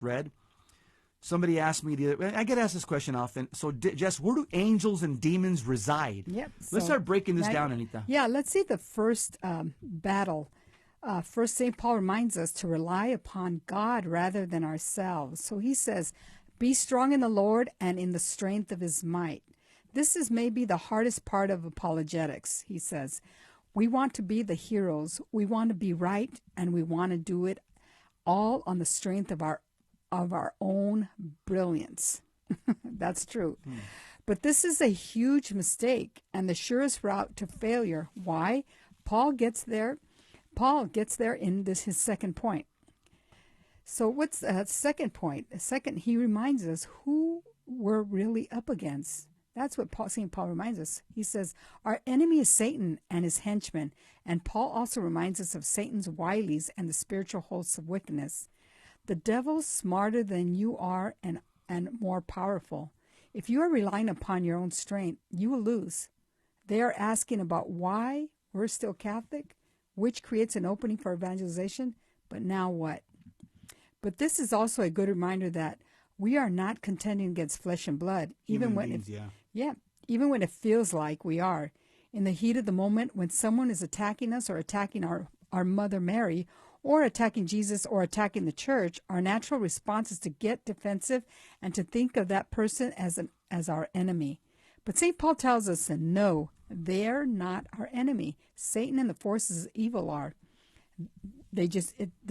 read. Somebody asked me, I get asked this question often. So, Jess, where do angels and demons reside? Yep. Let's start breaking this down, Anita. Yeah, let's see the first battle. First, St. Paul reminds us to rely upon God rather than ourselves. So he says, be strong in the Lord and in the strength of his might. This is maybe the hardest part of apologetics, he says. We want to be the heroes. We want to be right, and we want to do it all on the strength of our own brilliance. That's true. But this is a huge mistake and the surest route to failure. Why? Paul gets there in his second point. So what's the second point? Second, he reminds us who we're really up against. That's what St. Paul reminds us. He says, our enemy is Satan and his henchmen. And Paul also reminds us of Satan's wilies and the spiritual hosts of wickedness. The devil's smarter than you are and more powerful. If you are relying upon your own strength, you will lose. They are asking about why we're still Catholic, which creates an opening for evangelization, but now what? But this is also a good reminder that we are not contending against flesh and blood, even when it feels like we are. In the heat of the moment, when someone is attacking us or attacking our Mother Mary, or attacking Jesus or attacking the church, our natural response is to get defensive and to think of that person as our enemy. But St. Paul tells us that no, they're not our enemy. Satan and the forces of evil are. The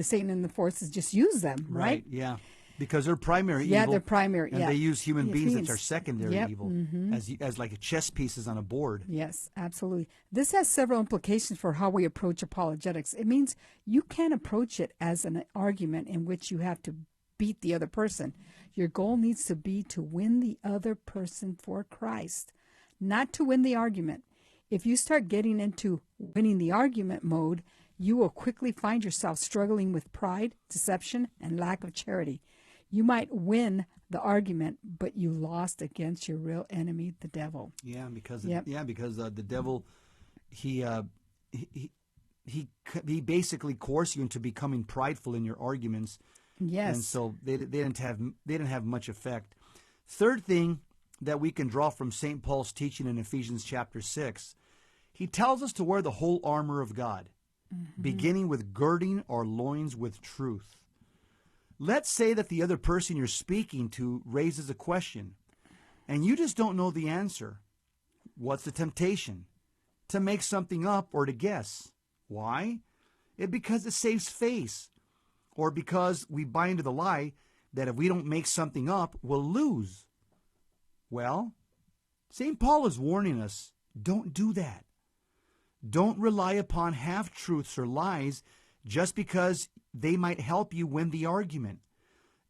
Satan and the forces just use them, right? Yeah. Because they're primary evil. Yeah, they're primary. And they use human beings that are secondary Yep. evil, Mm-hmm. as like chess pieces on a board. Yes, absolutely. This has several implications for how we approach apologetics. It means you can't approach it as an argument in which you have to beat the other person. Your goal needs to be to win the other person for Christ, not to win the argument. If you start getting into winning the argument mode, you will quickly find yourself struggling with pride, deception, and lack of charity. You might win the argument, but you lost against your real enemy, the devil. Yeah, because the devil, he basically coerced you into becoming prideful in your arguments. Yes, and so they didn't have much effect. Third thing that we can draw from St. Paul's teaching in Ephesians chapter 6, he tells us to wear the whole armor of God, beginning with girding our loins with truth. Let's say that the other person you're speaking to raises a question, and you just don't know the answer. What's the temptation? To make something up or to guess. Why? Because it saves face, or because we buy into the lie that if we don't make something up, we'll lose. Well, St. Paul is warning us, don't do that. Don't rely upon half-truths or lies just because they might help you win the argument.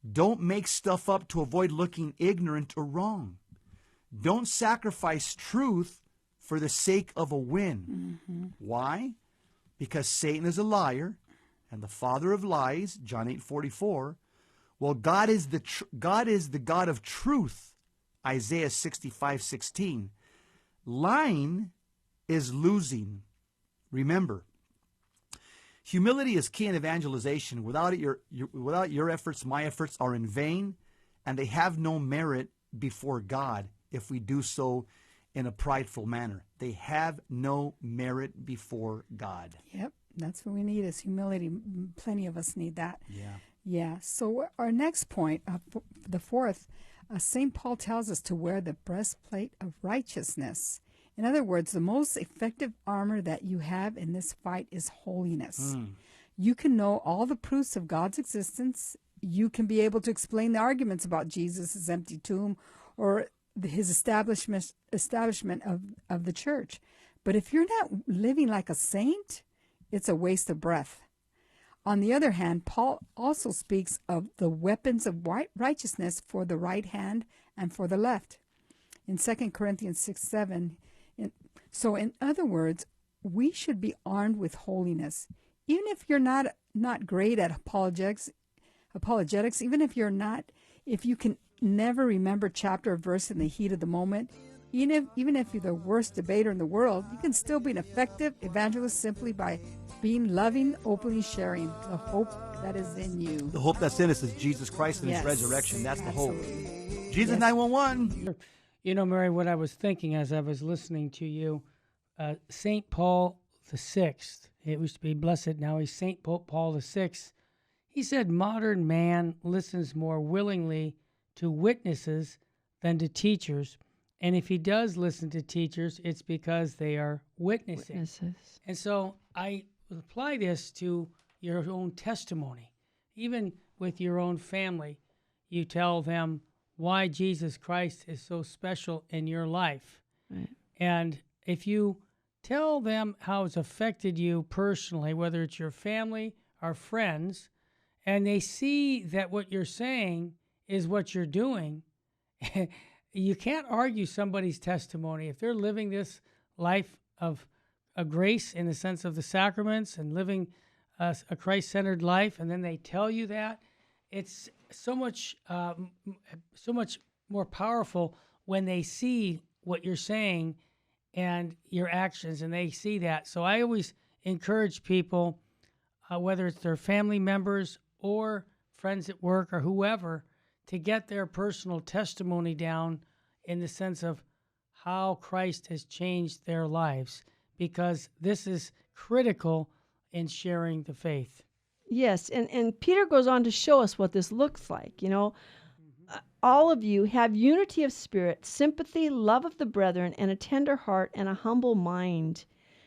Don't make stuff up to avoid looking ignorant or wrong. Don't sacrifice truth for the sake of a win. Why? Because Satan is a liar and the father of lies, John 8:44. Well, God is the God of truth, Isaiah 65:16. Lying is losing. Remember, humility is key in evangelization. Without it, without your efforts, my efforts are in vain, and they have no merit before God if we do so in a prideful manner. They have no merit before God. Yep, that's what we need is humility. Plenty of us need that. Yeah. Yeah, so our next point, the fourth, St. Paul tells us to wear the breastplate of righteousness. In other words, the most effective armor that you have in this fight is holiness. You can know all the proofs of God's existence. You can be able to explain the arguments about Jesus' empty tomb or his establishment of the church. But if you're not living like a saint, it's a waste of breath. On the other hand, Paul also speaks of the weapons of righteousness for the right hand and for the left. In 2 Corinthians 6:7, so in other words, we should be armed with holiness. Even if you're not great at apologetics, even if you can never remember chapter or verse in the heat of the moment, even if you're the worst debater in the world, you can still be an effective evangelist simply by being loving, openly sharing the hope that is in you. The hope that's in us is Jesus Christ and Yes, his resurrection. That's the hope. absolutely. Jesus Yes. 911. You know, Mary, what I was thinking as I was listening to you, St. Paul the Sixth, it used to be blessed, now he's St. Pope Paul the Sixth. He said, modern man listens more willingly to witnesses than to teachers. And if he does listen to teachers, it's because they are witnessing. Witnesses. And so I apply this to your own testimony. Even with your own family, you tell them why Jesus Christ is so special in your life. Right. And if you tell them how it's affected you personally, whether it's your family or friends, and they see that what you're saying is what you're doing, you can't argue somebody's testimony. If they're living this life of a grace in the sense of the sacraments and living a Christ-centered life, and then they tell you that, it's so much more powerful when they see what you're saying and your actions, and they see that. So I always encourage people, whether it's their family members or friends at work or whoever, to get their personal testimony down in the sense of how Christ has changed their lives, because this is critical in sharing the faith. Yes, and Peter goes on to show us what this looks like. You know, all of you have unity of spirit, sympathy, love of the brethren, and a tender heart and a humble mind.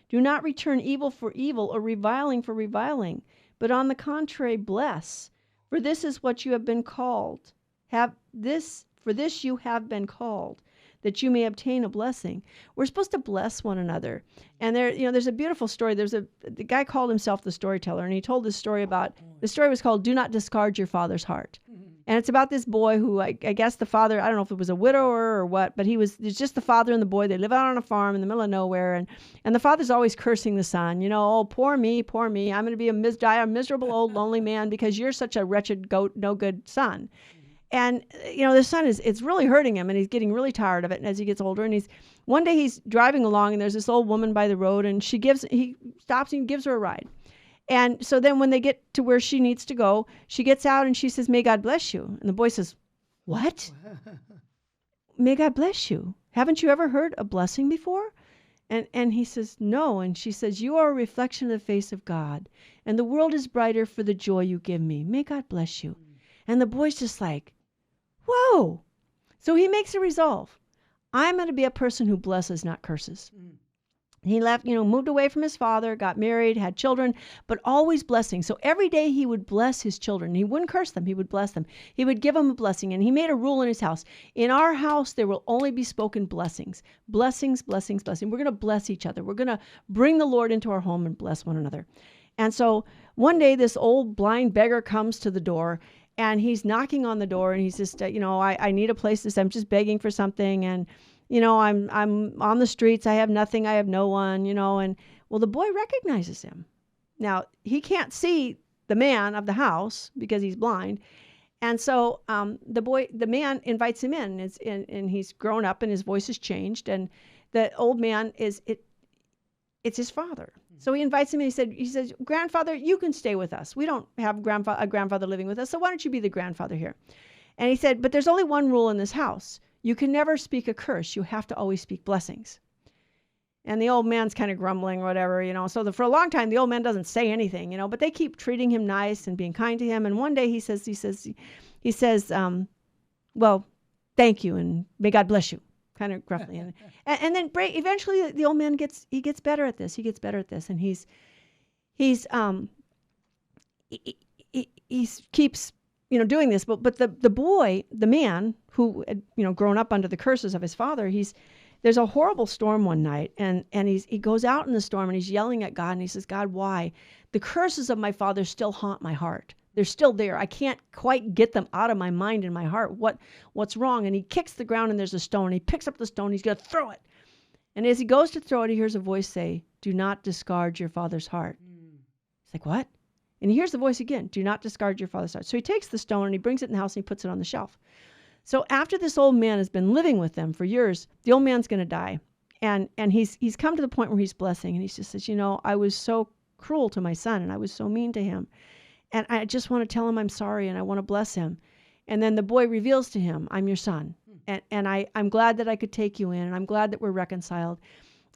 Do not return evil for evil or reviling for reviling, but on the contrary bless, for this is what you have been called. For this you have been called, that you may obtain a blessing. We're supposed to bless one another. And there's a beautiful story. The guy called himself the storyteller, and he told this story about, the story was called Do Not Discard Your Father's Heart. And it's about this boy who, I guess the father, I don't know if it was a widower or what, but it's just the father and the boy. They live out on a farm in the middle of nowhere. And the father's always cursing the son, oh, poor me. I'm going to die a miserable old lonely man because you're such a wretched, no good son. And, the son it's really hurting him, and he's getting really tired of it. And as he gets older, and one day he's driving along, and there's this old woman by the road, and he stops and gives her a ride. And so then when they get to where she needs to go, she gets out and she says, "May God bless you." And the boy says, "What? May God bless you? Haven't you ever heard a blessing before?" And he says, "No." And she says, "You are a reflection of the face of God, and the world is brighter for the joy you give me. May God bless you." And the boy's just like, whoa. So he makes a resolve. I'm going to be a person who blesses, not curses. He left, moved away from his father, got married, had children, but always blessing. So every day he would bless his children. He wouldn't curse them. He would bless them. He would give them a blessing. And he made a rule in his house. In our house, there will only be spoken blessings. Blessings, blessings, blessings. We're going to bless each other. We're going to bring the Lord into our home and bless one another. And so one day this old blind beggar comes to the door, and he's knocking on the door, and he's just, I need a place to stay. I'm just begging for something. And I'm on the streets. I have nothing. I have no one, and well, the boy recognizes him. Now, he can't see the man of the house because he's blind. And so the man invites him in, and he's grown up and his voice has changed. And the old man it's his father. So he invites him, and he says, "Grandfather, you can stay with us. We don't have a grandfather living with us. So why don't you be the grandfather here?" And he said, "But there's only one rule in this house. You can never speak a curse. You have to always speak blessings." And the old man's kind of grumbling or whatever, So for a long time, the old man doesn't say anything, but they keep treating him nice and being kind to him. And one day he says, "Well, thank you, and may God bless you," kind of gruffly. And then eventually the old man gets better at this. He gets better at this, and he keeps doing this, but the boy, the man who had, grown up under the curses of his father, there's a horrible storm one night, and he goes out in the storm, and he's yelling at God, and he says, "God, why? The curses of my father still haunt my heart. They're still there. I can't quite get them out of my mind and my heart. What's wrong?" And he kicks the ground, and there's a stone. He picks up the stone. He's going to throw it. And as he goes to throw it, he hears a voice say, "Do not discard your father's heart." He's like, "What?" And he hears the voice again, "Do not discard your father's heart." So he takes the stone, and he brings it in the house, and he puts it on the shelf. So after this old man has been living with them for years, the old man's going to die. And he's come to the point where he's blessing, and he just says, "I was so cruel to my son, and I was so mean to him. And I just want to tell him I'm sorry, and I want to bless him. And then the boy reveals to him, I'm your son. And I'm glad that I could take you in, and I'm glad that we're reconciled.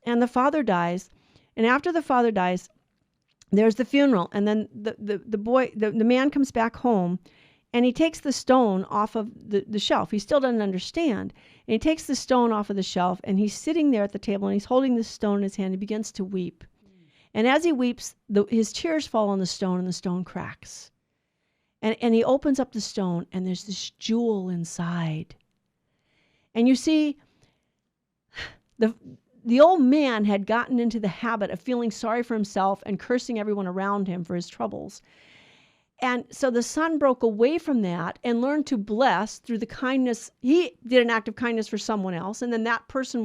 And the father dies. And after the father dies, there's the funeral. And then the man comes back home, and he takes the stone off of the shelf. He still doesn't understand. And he takes the stone off of the shelf, and he's sitting there at the table, and he's holding the stone in his hand. He begins to weep. And as he weeps, his tears fall on the stone, and the stone cracks. And he opens up the stone, and there's this jewel inside. And you see, the old man had gotten into the habit of feeling sorry for himself and cursing everyone around him for his troubles. And so the son broke away from that and learned to bless through the kindness. He did an act of kindness for someone else, and then that person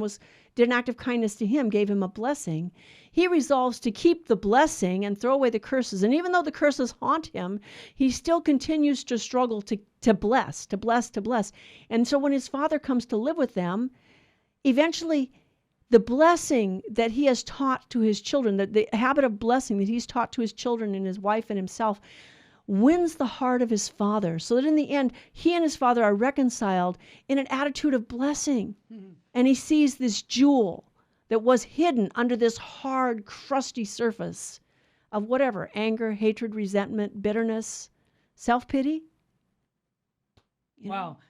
did an act of kindness to him, gave him a blessing. He resolves to keep the blessing and throw away the curses. And even though the curses haunt him, he still continues to struggle to bless. And so when his father comes to live with them, eventually the blessing that he has taught to his children, the habit of blessing that he's taught to his children and his wife and himself, wins the heart of his father, so that in the end, he and his father are reconciled in an attitude of blessing. And he sees this jewel that was hidden under this hard, crusty surface of whatever, anger, hatred, resentment, bitterness, self-pity. Wow.